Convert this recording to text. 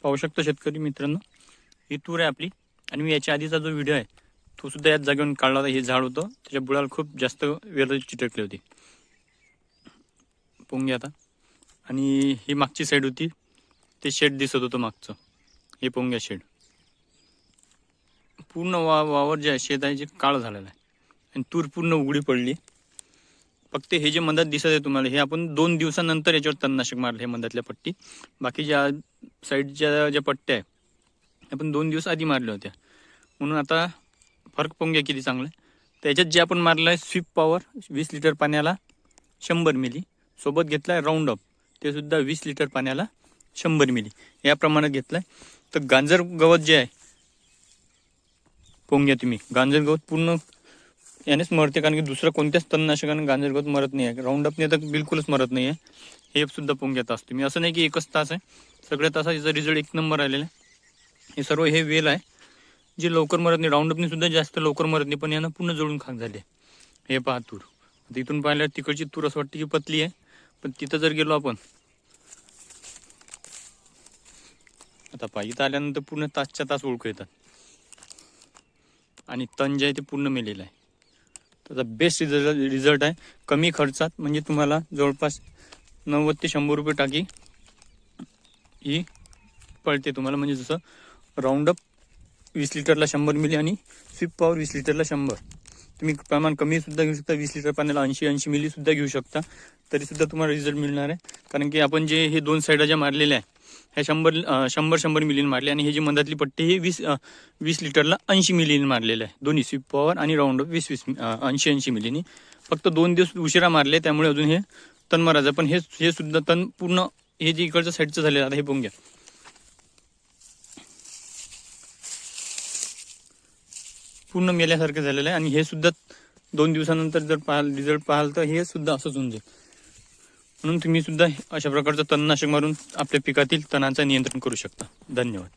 पाहू शकतो शेतकरी मित्रांनो, ही तूर आहे आपली. आणि मी याच्या आधीचा जो व्हिडिओ आहे तो सुद्धा याच जागेवरून काढला होता. हे झाड होतं, त्याच्या बुडाला खूप जास्त वेल चिटकली होती पोंगे आता. आणि ही मागची साईड होती, ते शेड दिसत होतं मागचं, हे पोंग्या शेड. पूर्ण वावर जे आहे शेत आहे जे काळं झालेलं आहे आणि तूर पूर्ण उघडी पडली. फक्त हे जे मधात दिसत आहे तुम्हाला, हे आपण 2 दिवसानंतर याच्यावर तणनाशक मारलं, हे मधातल्या पट्टी. बाकी ज्या साईडच्या ज्या पट्ट्या आहे आपण 2 दिवस आधी मारल्या होत्या, म्हणून आता फरक पोंग्या किती चांगला आहे. त्याच्यात जे आपण मारलं आहे स्वीप पॉवर 20 लिटर पाण्याला 100 मिली, सोबत घेतला आहे राऊंड अप, ते सुद्धा 20 लिटर पाण्याला 100 मिली या प्रमाणात घेतलं आहे. तर गांजर गवत जे आहे पोंग्या, तुम्ही गांजर गवत पूर्ण यानेच मरते, कारण की दुसरं कोणत्याच तणनाशकाने गांजर गवत मरत नाही आहे. राऊंड अपने तर बिलकुलच मरत नाही आहे. हे सुद्धा पोंग्यात असते. मी असं नाही की एकच तास आहे, सगळ्या तासात याचा रिझल्ट 1 नंबर आलेला आहे. हे सर्व हे वेल आहे जे लवकर मरत नाही. राऊंड अपने सुद्धा जास्त लवकर मरत नाही, पण यानं पूर्ण जळून खाक झाले. हे पहा तूर, तिथून पाहिलं तिकडची तूर असं वाटते की पतली आहे, पण तिथं जर गेलो आपण आता पाहिजे आल्यानंतर पूर्ण तासच्या तास ओळखू येतात. आणि तण जे आहे ते पूर्ण मेलेलं आहे. त्याचा बेस्ट रिझल्ट आहे. कमी खर्चात, म्हणजे तुम्हाला जवळपास 90 ते 100 रुपये टाकी ही पडते तुम्हाला. म्हणजे जसं राऊंडअप 20 लिटरला 100 मिली आणि स्वीप पॉवर 20 लिटरला 100. तुम्ही प्रमाण कमी सुद्धा घेऊ शकता, 20 लिटर पाण्याला 80 मिली सुद्धा घेऊ शकता, तरी सुद्धा तुम्हाला रिझल्ट मिळणार आहे. कारण की आपण जे हे 2 साईडा ज्या मारलेल्या आहे ह्या 100 मिलीने मारले, आणि हे जी मधातली पट्टी ही 20 लिटरला 80 मिलीने मारलेलं आहे. दोन्ही स्वीप पॉवर आणि राऊंड 80 मिलीने. फक्त 2 दिवस उशिरा मारले, त्यामुळे अजून हे तण मारायचं. पण हे सुद्धा तण पूर्ण हे जे इकडचं साईडचं झालेलं आता हे पोंग्या पूर्ण मेल्यासारखं झालेलं आहे. आणि हे सुद्धा 2 दिवसानंतर जर रिझल्ट पाहाल तर हे सुद्धा असंच होऊन जाईल. म्हणून तुम्ही सुद्धा अशा प्रकारचं तणनाशक मारून आपल्या पिकातील तणांचं नियंत्रण करू शकता. धन्यवाद.